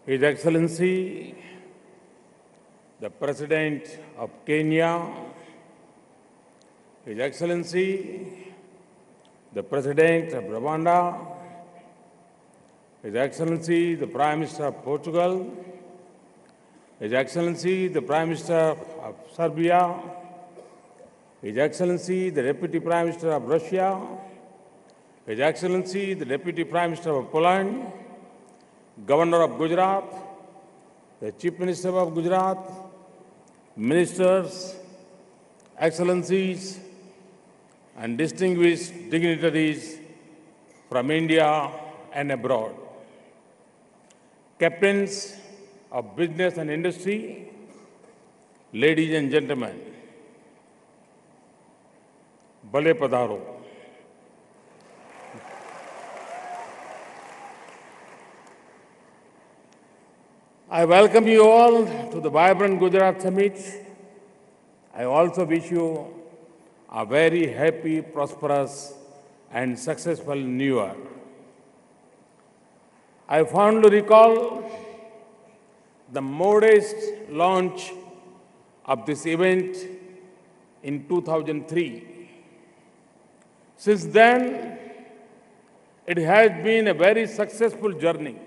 His Excellency, the President of Kenya, His Excellency, the President of Rwanda, His Excellency, the Prime Minister of Portugal, His Excellency, the Prime Minister of Serbia, His Excellency, the Deputy Prime Minister of Russia, His Excellency, the Deputy Prime Minister of Poland, Governor of Gujarat, the Chief Minister of Gujarat, Ministers, Excellencies, and distinguished dignitaries from India and abroad, captains of business and industry, ladies and gentlemen, Bale Padharo. I welcome you all to the vibrant Gujarat Summit. I also wish you a very happy, prosperous, and successful New Year. I fondly recall the modest launch of this event in 2003. Since then, it has been a very successful journey.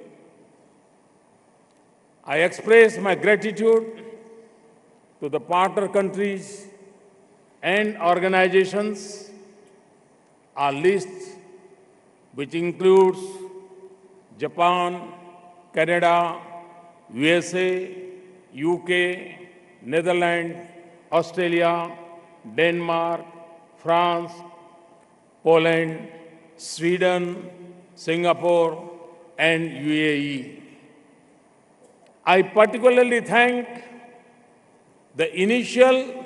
I express my gratitude to the partner countries and organizations. Our list, which includes Japan, Canada, USA, UK, Netherlands, Australia, Denmark, France, Poland, Sweden, Singapore, and UAE. I particularly thank the initial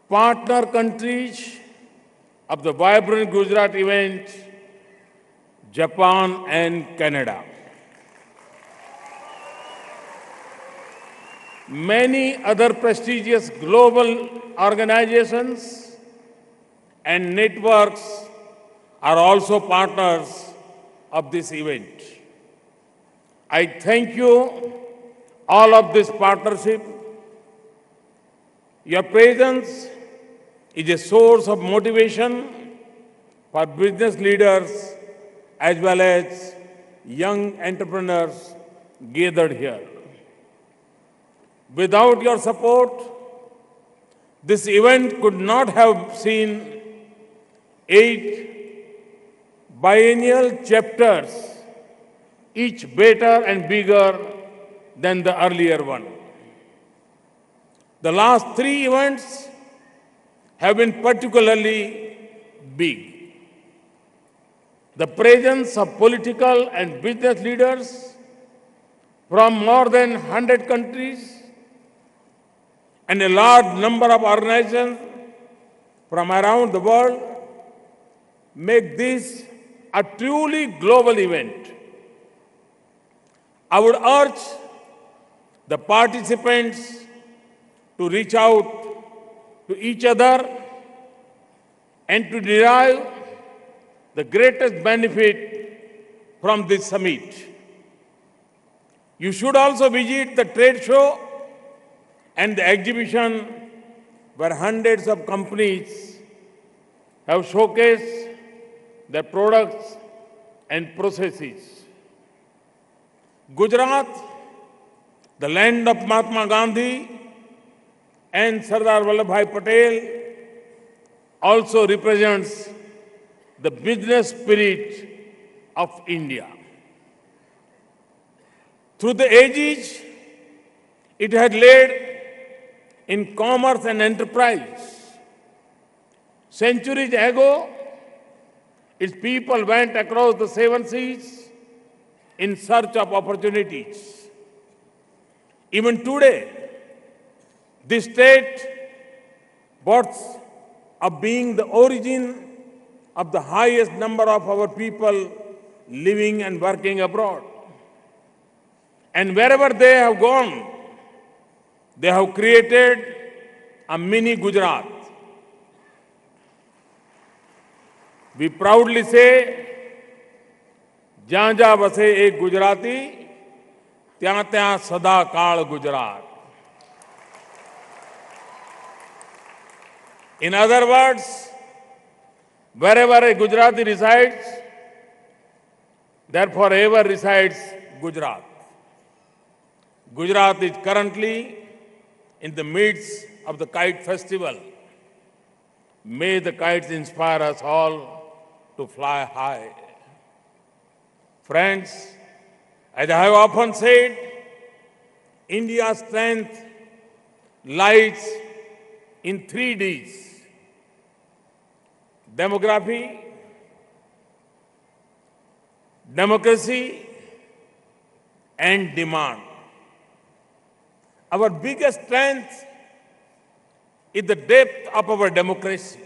partner countries of the vibrant Gujarat event, Japan and Canada. Many other prestigious global organizations and networks are also partners of this event. I thank you all of this partnership. Your presence is a source of motivation for business leaders as well as young entrepreneurs gathered here. Without your support, this event could not have seen 8 biennial chapters, each better and bigger than the earlier one. The last 3 events have been particularly big. The presence of political and business leaders from more than 100 countries and a large number of organizations from around the world make this a truly global event. I would urge the participants to reach out to each other and to derive the greatest benefit from this summit. You should also visit the trade show and the exhibition where hundreds of companies have showcased their products and processes. Gujarat, the land of Mahatma Gandhi and Sardar Vallabhbhai Patel, also represents the business spirit of India. Through the ages, it had led in commerce and enterprise. Centuries ago, its people went across the 7 seas in search of opportunities. Even today, this state boasts of being the origin of the highest number of our people living and working abroad. And wherever they have gone, they have created a mini Gujarat. We proudly say, "Jahan jahan base ek Gujarati, ત્યાં ત્યાં સદા કાળ Gujarat. In other words, wherever a Gujarati resides, there forever resides Gujarat. Gujarat is currently in the midst of the kite festival. May the kites inspire us all to fly high. Friends, as I have often said, India's strength lies in 3 Ds: demography, democracy, and demand. Our biggest strength is the depth of our democracy.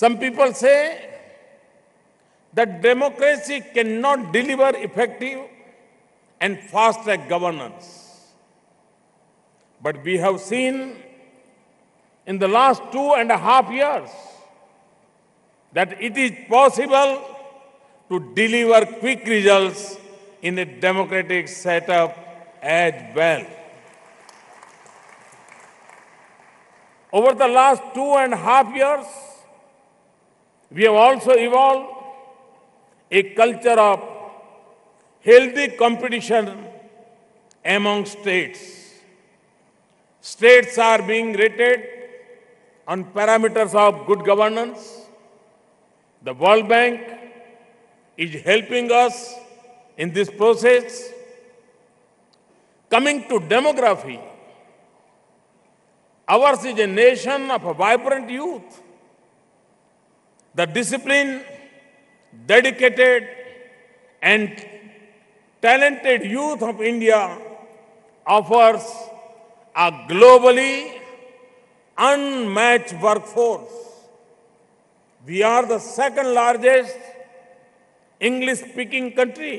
Some people say that democracy cannot deliver effective and fast-track governance. But we have seen in the last 2.5 years that it is possible to deliver quick results in a democratic setup as well. Over the last 2.5 years, we have also evolved a culture of healthy competition among states. States are being rated on parameters of good governance. The World Bank is helping us in this process. Coming to demography, ours is a nation of a vibrant youth. The disciplined, dedicated, and talented youth of India offers a globally unmatched workforce. We are the second largest English-speaking country.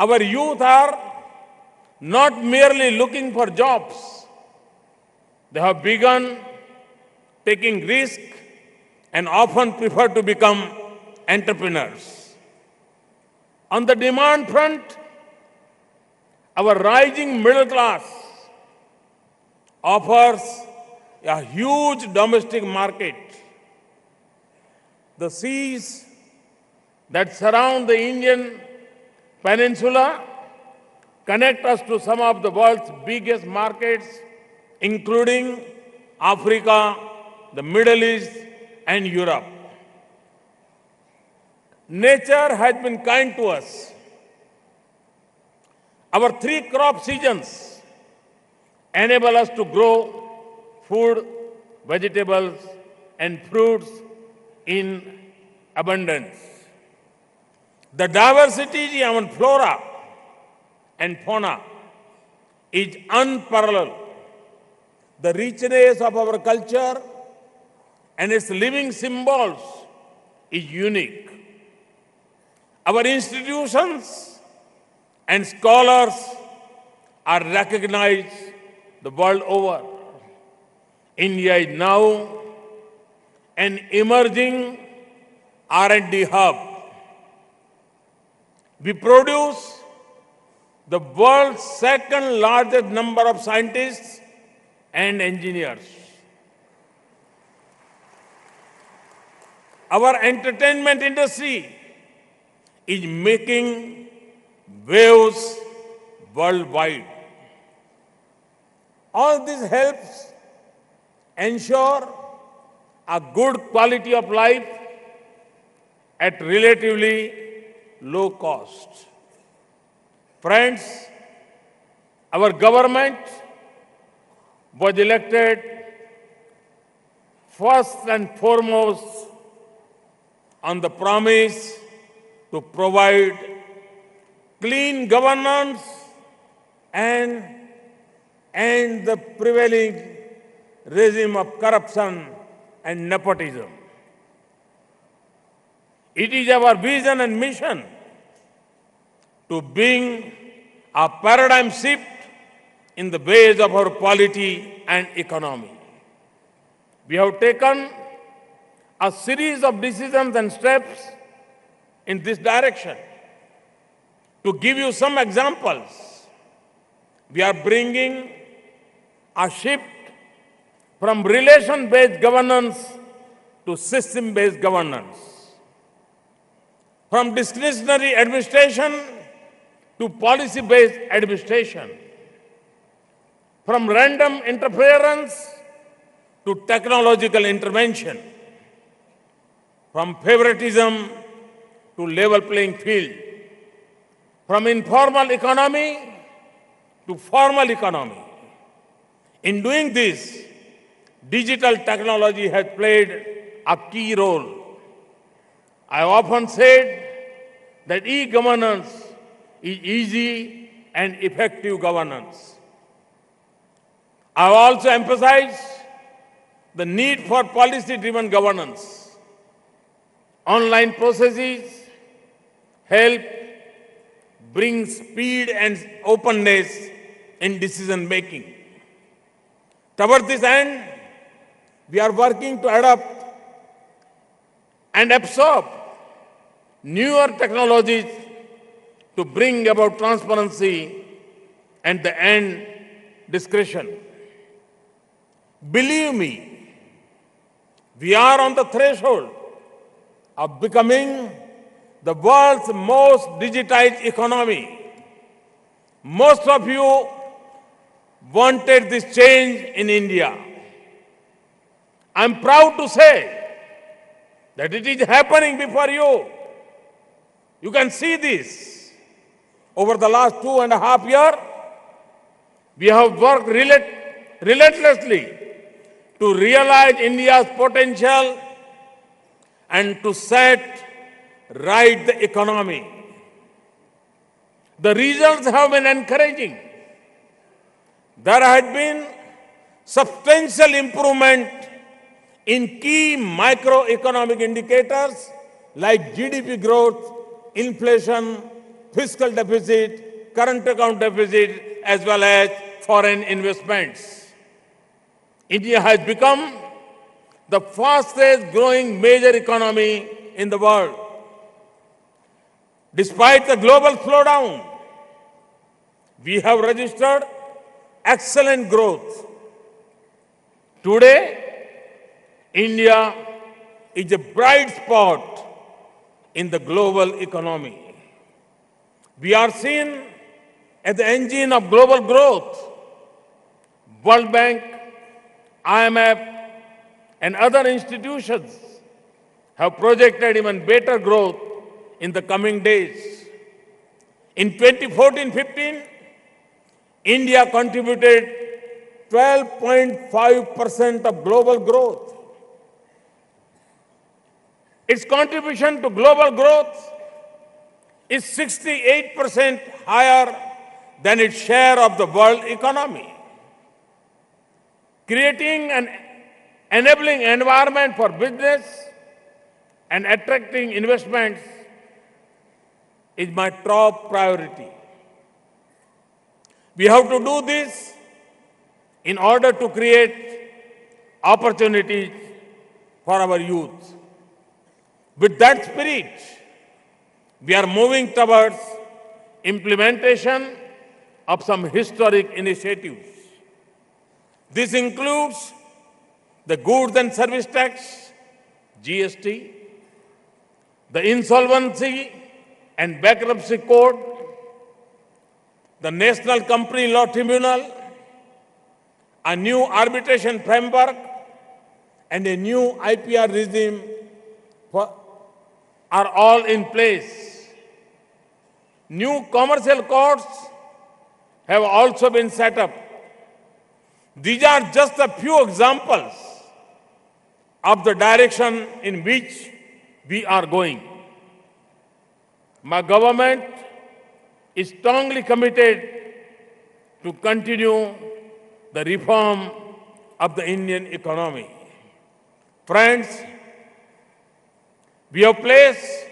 Our youth are not merely looking for jobs. They have begun taking risks and often prefer to become entrepreneurs. On the demand front, our rising middle class offers a huge domestic market. The seas that surround the Indian peninsula connect us to some of the world's biggest markets, including Africa, the Middle East, and Europe. Nature has been kind to us. Our 3 crop seasons enable us to grow food, vegetables, and fruits in abundance. The diversity in flora and fauna is unparalleled. The richness of our culture and its living symbols is unique. Our institutions and scholars are recognized the world over. India is now an emerging R&D hub. We produce the world's second largest number of scientists and engineers. Our entertainment industry is making waves worldwide. All this helps ensure a good quality of life at relatively low cost. Friends, our government was elected first and foremost on the promise to provide clean governance and end the prevailing regime of corruption and nepotism. It is our vision and mission to bring a paradigm shift in the ways of our polity and economy. We have taken a series of decisions and steps in this direction. To give you some examples, we are bringing a shift from relation-based governance to system-based governance, from discretionary administration to policy-based administration, from random interference to technological intervention, from favoritism to level playing field, from informal economy to formal economy. In doing this, digital technology has played a key role. I often said that e-governance is easy and effective governance. I also emphasize the need for policy-driven governance. Online processes help bring speed and openness in decision-making. Towards this end, we are working to adopt and absorb newer technologies to bring about transparency and the end discretion. Believe me, we are on the threshold of becoming the world's most digitized economy. Most of you wanted this change in India. I'm proud to say that it is happening before you. You can see this. Over the last 2.5 years, we have worked relentlessly to realize India's potential and to set right the economy. The results have been encouraging. There has been substantial improvement in key microeconomic indicators like GDP growth, inflation, fiscal deficit, current account deficit, as well as foreign investments. India has become the fastest growing major economy in the world. Despite the global slowdown, we have registered excellent growth. Today, India is a bright spot in the global economy. We are seen as the engine of global growth. World Bank, IMF, and other institutions have projected even better growth in the coming days. In 2014-15, India contributed 12.5% of global growth. Its contribution to global growth is 68% higher than its share of the world economy. Creating an enabling environment for business and attracting investments is my top priority. We have to do this in order to create opportunities for our youth. With that spirit, we are moving towards implementation of some historic initiatives. This includes the Goods and Service Tax, GST, the Insolvency and Bankruptcy Code, the National Company Law Tribunal, a new arbitration framework, and a new IPR regime are all in place. New commercial courts have also been set up. These are just a few examples of the direction in which we are going. My government is strongly committed to continue the reform of the Indian economy. Friends, we have placed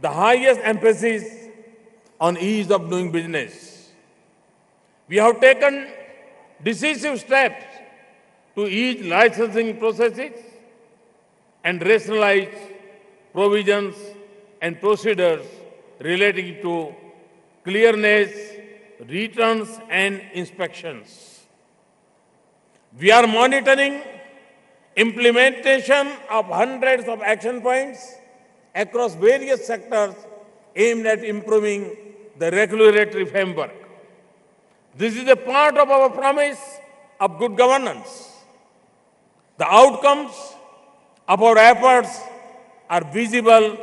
the highest emphasis on ease of doing business. We have taken decisive steps to ease licensing processes and rationalize provisions and procedures relating to clearness, returns and inspections. We are monitoring implementation of hundreds of action points across various sectors aimed at improving the regulatory framework. This is a part of our promise of good governance. The outcomes of our efforts are visible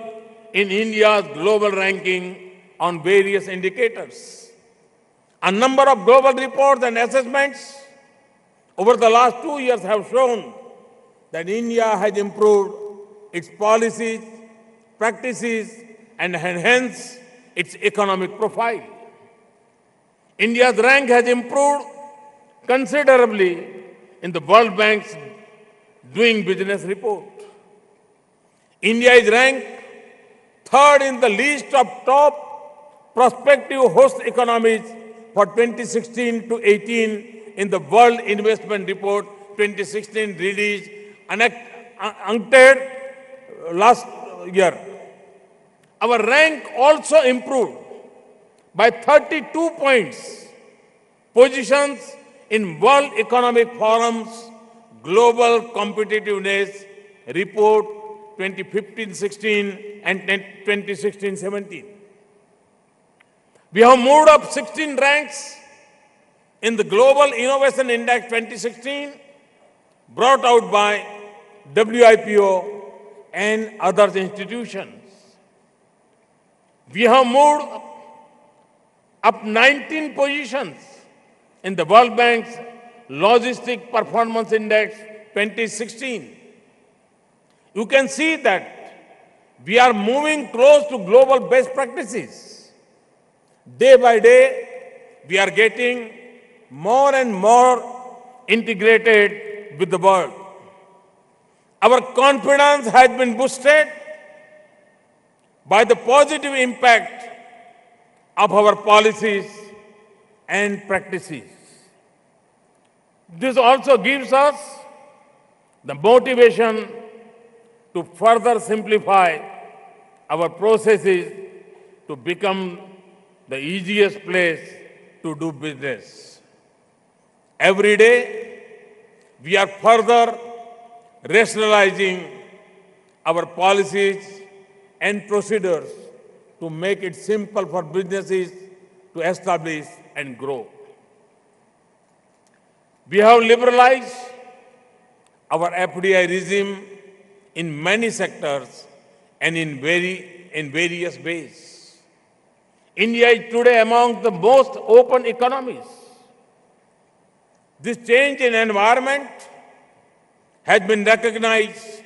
in India's global ranking on various indicators. A number of global reports and assessments over the last 2 years have shown that India has improved its policies, practices, and enhanced its economic profile. India's rank has improved considerably in the World Bank's Doing Business report. India is ranked third in the list of top prospective host economies for 2016 to 18 in the World Investment Report 2016 released UNCTAD last year. Our rank also improved by 32 points, positions in World Economic Forum's Global Competitiveness Report 2015-16 and 2016-17. We have moved up 16 ranks in the Global Innovation Index 2016 brought out by WIPO and other institutions. We have moved up 19 positions in the World Bank's Logistic Performance Index 2016. You can see that we are moving close to global best practices. Day by day, we are getting more and more integrated with the world. Our confidence has been boosted by the positive impact of our policies and practices. This also gives us the motivation to further simplify our processes to become the easiest place to do business. Every day, we are further rationalizing our policies and procedures to make it simple for businesses to establish and grow. We have liberalized our FDI regime in many sectors and in various ways. India is today among the most open economies. This change in environment has been recognized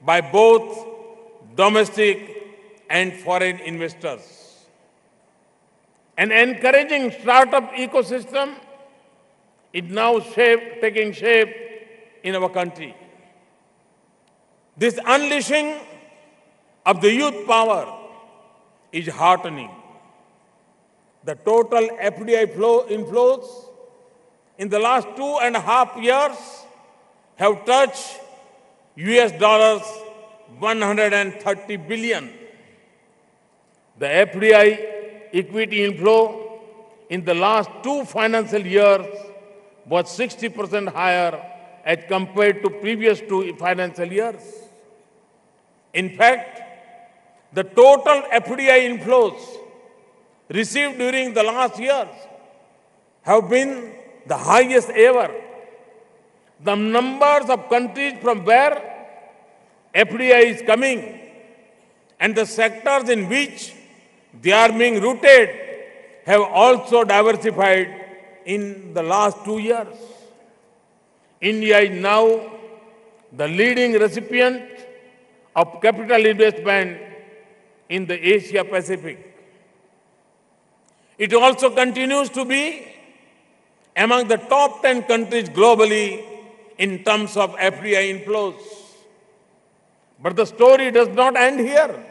by both domestic and foreign investors. An encouraging startup ecosystem is now taking shape in our country. This unleashing of the youth power is heartening. The total FDI inflows in the last 2.5 years have touched US$ 130 billion. The FDI equity inflow in the last 2 financial years was 60% higher as compared to previous 2 financial years. In fact, the total FDI inflows received during the last years have been the highest ever. The numbers of countries from where FDI is coming and the sectors in which they are being rooted have also diversified in the last 2 years. India is now the leading recipient of capital investment in the Asia Pacific. It also continues to be among the top 10 countries globally in terms of FDI inflows. But the story does not end here.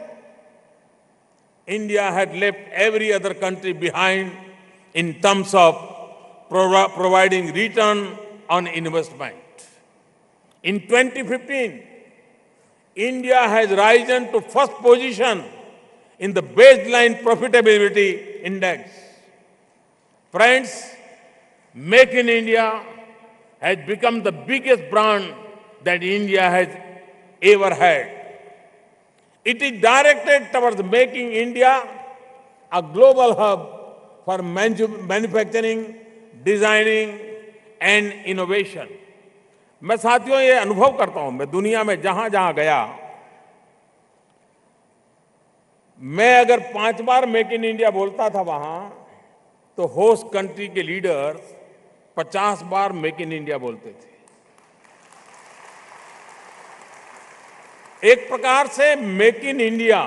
India had left every other country behind in terms of providing return on investment. In 2015, India has risen to first position in the baseline profitability index. Friends, Make in India has become the biggest brand that India has ever had. It is directed towards making India a global hub for manufacturing, designing and innovation. मैं साथियों ये अनुभव करता हूं, मैं दुनिया में जहां जहां गया, मैं अगर 5 बार मेक इन इंडिया बोलता था वहां, तो होस्ट कंट्री के leaders 50 bar make in India बोलते थे. एक प्रकार से मेक इन इंडिया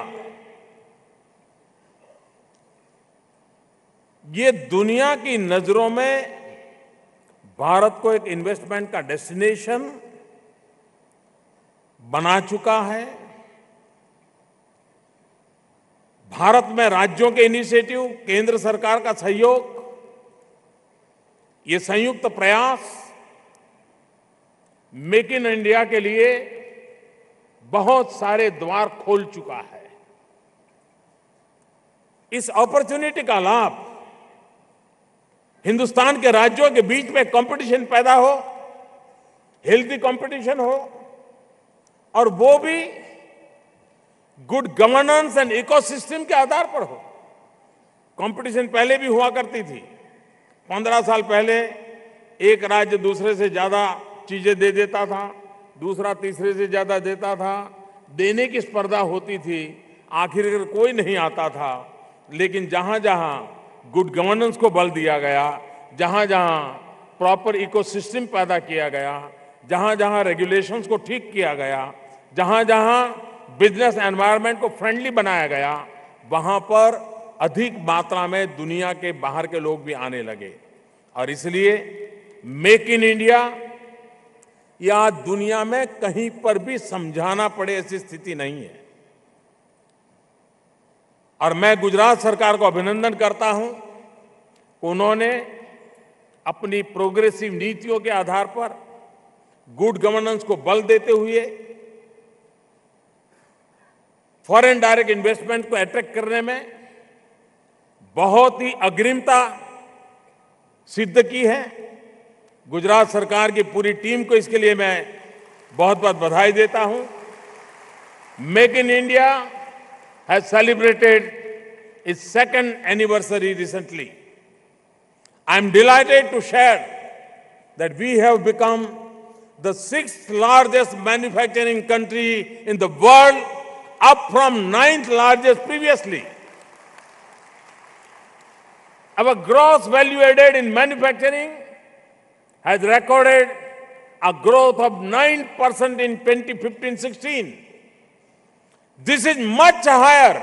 ये दुनिया की नजरों में भारत को एक इन्वेस्टमेंट का डेस्टिनेशन बना चुका है. भारत में राज्यों के इनिशिएटिव, केंद्र सरकार का सहयोग, ये संयुक्त प्रयास मेक इन इंडिया के लिए बहुत सारे द्वार खोल चुका है. इस अपॉर्चुनिटी का लाभ हिंदुस्तान के राज्यों के बीच में कंपटीशन पैदा हो, हेल्थी कंपटीशन हो, और वो भी गुड गवर्नेंस एंड इकोसिस्टम के आधार पर हो. कंपटीशन पहले भी हुआ करती थी. 15 साल पहले एक राज्य दूसरे से ज्यादा चीजें दे देता था, दूसरा तीसरे से ज्यादा देता था, देने की स्पर्धा होती थी, आखिर कोई नहीं आता था. लेकिन जहां जहां गुड गवर्नेंस को बल दिया गया, जहां जहां प्रॉपर इकोसिस्टम पैदा किया गया, जहां जहां रेगुलेशंस को ठीक किया गया, जहां जहां बिजनेस एनवायरनमेंट को फ्रेंडली बनाया गया, वहां पर अधिक मात्रा में दुनिया के बाहर के लोग भी आने लगे. और इसलिए मेक इन इंडिया या दुनिया में कहीं पर भी समझाना पड़े ऐसी स्थिति नहीं है. और मैं गुजरात सरकार को अभिनंदन करता हूं, उन्होंने अपनी प्रोग्रेसिव नीतियों के आधार पर गुड गवर्नेंस को बल देते हुए फॉरेन डायरेक्ट इन्वेस्टमेंट को अट्रैक्ट करने में बहुत ही अग्रिमता सिद्ध की है. गुजरात सरकार की पूरी टीम को इसके लिए मैं बहुत बहुत बधाई देता हूं. Make in India has celebrated its second anniversary recently. I am delighted to share that we have become the 6th largest manufacturing country in the world, up from 9th largest previously. Our gross value added in manufacturing has recorded a growth of 9% in 2015-16. This is much higher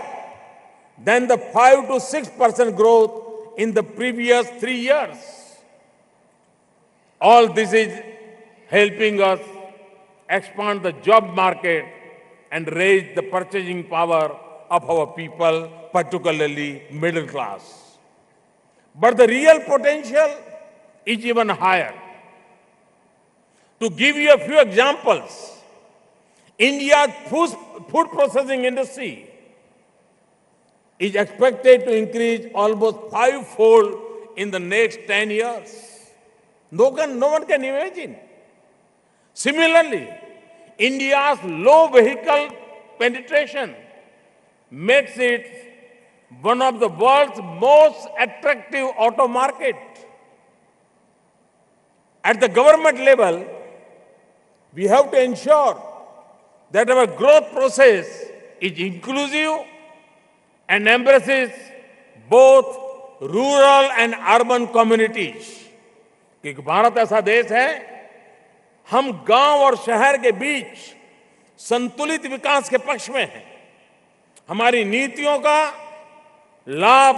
than the 5 to 6% growth in the previous 3 years. All this is helping us expand the job market and raise the purchasing power of our people, particularly middle class. But the real potential is even higher. To give you a few examples, India's food processing industry is expected to increase almost 5-fold in the next 10 years. No one can imagine. Similarly, India's low vehicle penetration makes it one of the world's most attractive auto market. At the government level, we have to ensure that our growth process is inclusive and embraces both rural and urban communities. क्योंकि भारत ऐसा देश है, हम गांव और शहर के बीच संतुलित विकास के पक्ष में हैं. हमारी नीतियों का लाभ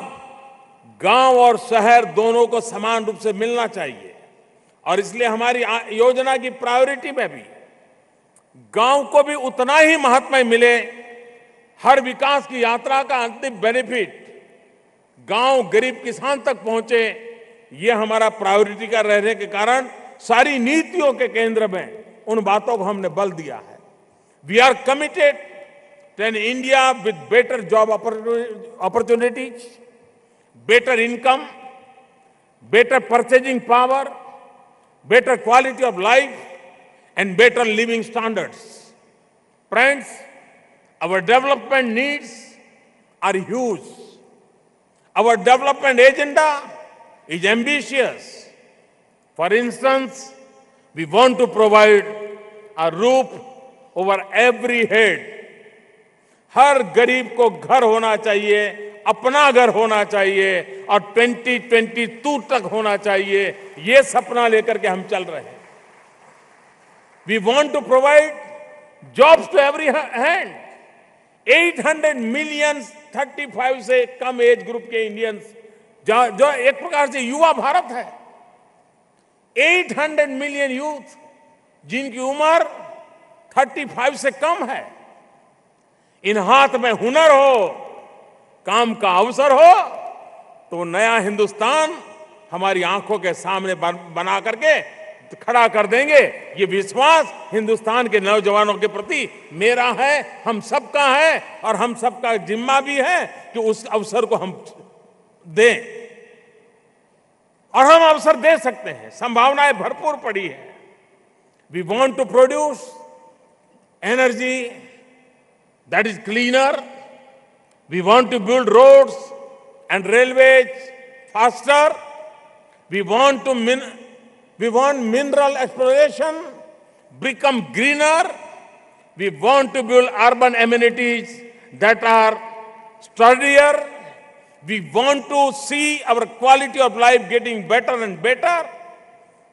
गांव और शहर दोनों को समान रूप से मिलना चाहिए. और इसलिए हमारी योजना की प्रायोरिटी में भी गांव को भी उतना ही महत्व मिले. हर विकास की यात्रा का अंतिम बेनिफिट गांव गरीब किसान तक पहुंचे, ये हमारा प्रायोरिटी का रहने के कारण सारी नीतियों के केंद्र में उन बातों को हमने बल दिया है. We are committed to an India with better job opportunities, better income, better purchasing power, better quality of life, and better living standards. Friends, our development needs are huge. Our development agenda is ambitious. For instance, we want to provide a roof over every head. हर गरीब को घर होना चाहिए, अपना घर होना चाहिए और 2022 तक होना चाहिए। ये सपना लेकर के हम चल रहे हैं। We want to provide jobs to every hand. 800 million 35 से कम एज ग्रुप के इंडियंस, जो एक प्रकार से युवा भारत है। 800 मिलियन यूथ जिनकी उम्र 35 से कम है। इन हाथ में हुनर हो, काम का अवसर हो, तो नया हिंदुस्तान हमारी आंखों के सामने बना करके खड़ा कर देंगे। ये विश्वास हिंदुस्तान के नौजवानों के प्रति मेरा है, हम सबका है और हम सबका जिम्मा भी है कि उस अवसर को हम दें। और हम अवसर दे सकते हैं, संभावनाएं भरपूर पड़ी है। We want to produce energy that is cleaner. We want to build roads and railways faster. We want mineral exploration become greener. We want to build urban amenities that are sturdier. We want to see our quality of life getting better and better.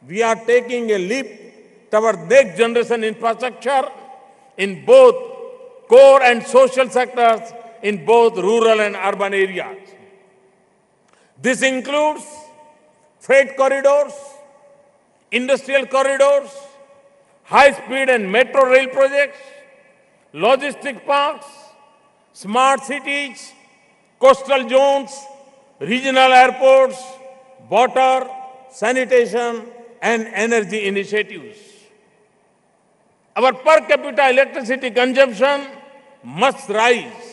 We are taking a leap toward next generation infrastructure in both core and social sectors in both rural and urban areas. This includes freight corridors, industrial corridors, high-speed and metro rail projects, logistic parks, smart cities, coastal zones, regional airports, water, sanitation, and energy initiatives. Our per capita electricity consumption must rise.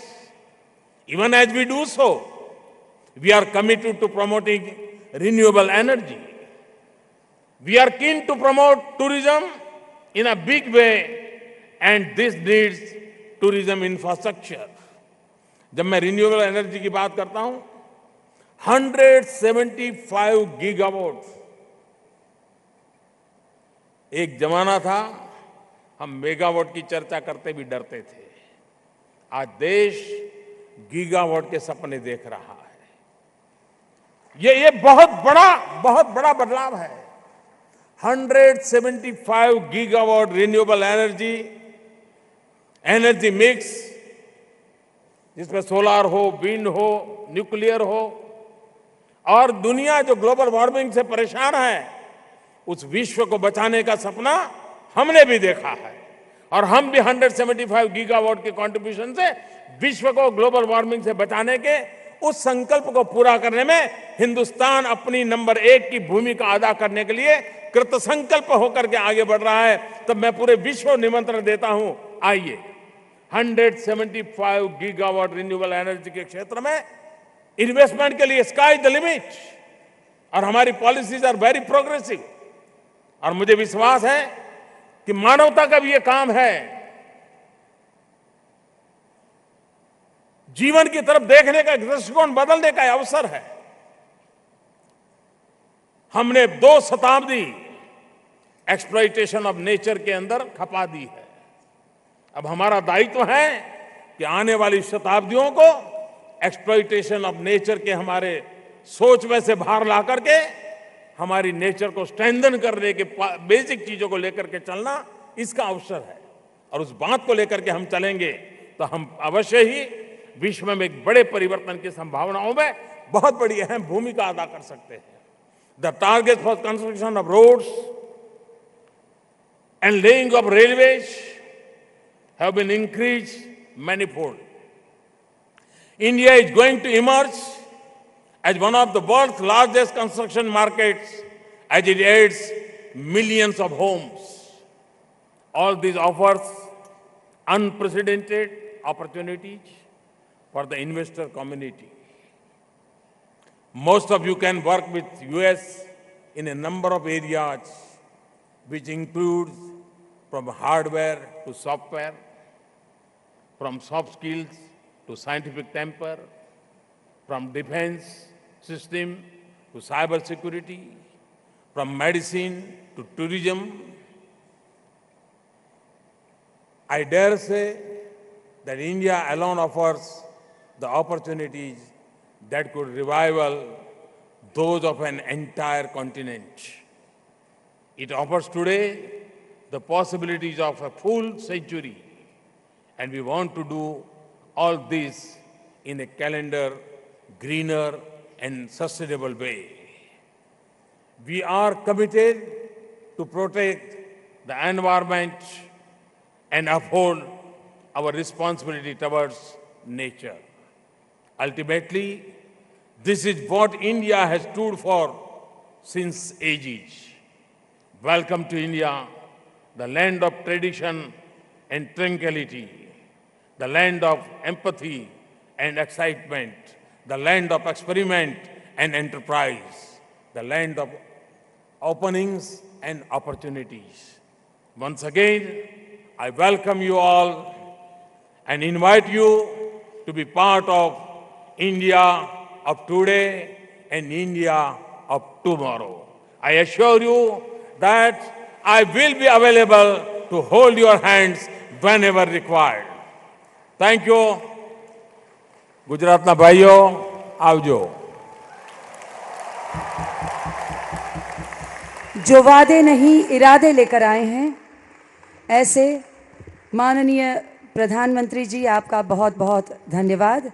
Even as we do so, we are committed to promoting renewable energy. We are keen to promote tourism in a big way, and this needs tourism infrastructure. जब मैं renewable energy की बात करता हूं, 175 gigawatt. एक जमाना था हम मेगावाट की चर्चा करते भी डरते थे। आज देश गीगावाट के सपने देख रहा है। ये बहुत बड़ा बदलाव है। 175 गीगावाट रिन्यूएबल एनर्जी मिक्स, जिसमें सोलार हो, विंड हो, न्यूक्लियर हो, और दुनिया जो ग्लोबल वार्मिंग से परेशान है, उस विश्व को बचाने का सपना हमने भी देखा है। और हम भी 175 गीगावाट के कंट्रीब्यूशन से विश्व को ग्लोबल वार्मिंग से बचाने के उस संकल्प को पूरा करने में हिंदुस्तान अपनी नंबर 1 की भूमिका अदा करने के लिए कृत संकल्प होकर के आगे बढ़ रहा है। तो मैं पूरे विश्व को निमंत्रण देता हूं, आइए 175 गीगावाट रिन्यूएबल एनर्जी के क्षेत्र में इन्वेस्टमेंट के लिए स्काई द लिमिट। और हमारी पॉलिसीज आर वेरी प्रोग्रेसिव। और मुझे विश्वास है कि मानवता का भी ये काम है, जीवन की तरफ देखने का दृष्टिकोण बदलने का अवसर है। हमने 2 शताब्दी एक्सप्लॉइटेशन ऑफ नेचर के अंदर खपा दी है। अब हमारा दायित्व है कि आने वाली शताब्दियों को एक्सप्लॉइटेशन ऑफ नेचर के हमारे सोच में से बाहर ला करके हमारी नेचर को स्ट्रेंथन करने के बेसिक चीजों को लेकर के चलना, इसका अवसर है। और उस बात को लेकर के हम चलेंगे तो हम अवश्य ही विश्व में एक बड़े परिवर्तन की संभावनाओं में बहुत बड़ी अहम भूमिका अदा कर सकते हैं। The target for construction of roads and laying of railways have been increased manifold. India is going to emerge as one of the world's largest construction markets as it adds millions of homes. All this offers unprecedented opportunities for the investor community. Most of you can work with US in a number of areas, which includes from hardware to software, from soft skills to scientific temper, from defense system to cyber security, from medicine to tourism. I dare say that India alone offers the opportunities that could revival those of an entire continent. It offers today the possibilities of a full century, and we want to do all this in a calendar, greener and sustainable way. We are committed to protect the environment and uphold our responsibility towards nature. Ultimately, this is what India has stood for since ages. Welcome to India, the land of tradition and tranquility, the land of empathy and excitement, the land of experiment and enterprise, the land of openings and opportunities. Once again, I welcome you all and invite you to be part of India of today and India of tomorrow. I assure you that I will be available to hold your hands whenever required. Thank you. ગુજરાતના ભાઈઓ આવજો. जो वादे नहीं इरादे लेकर आए हैं, ऐसे माननीय प्रधानमंत्री जी, आपका बहुत बहुत धन्यवाद.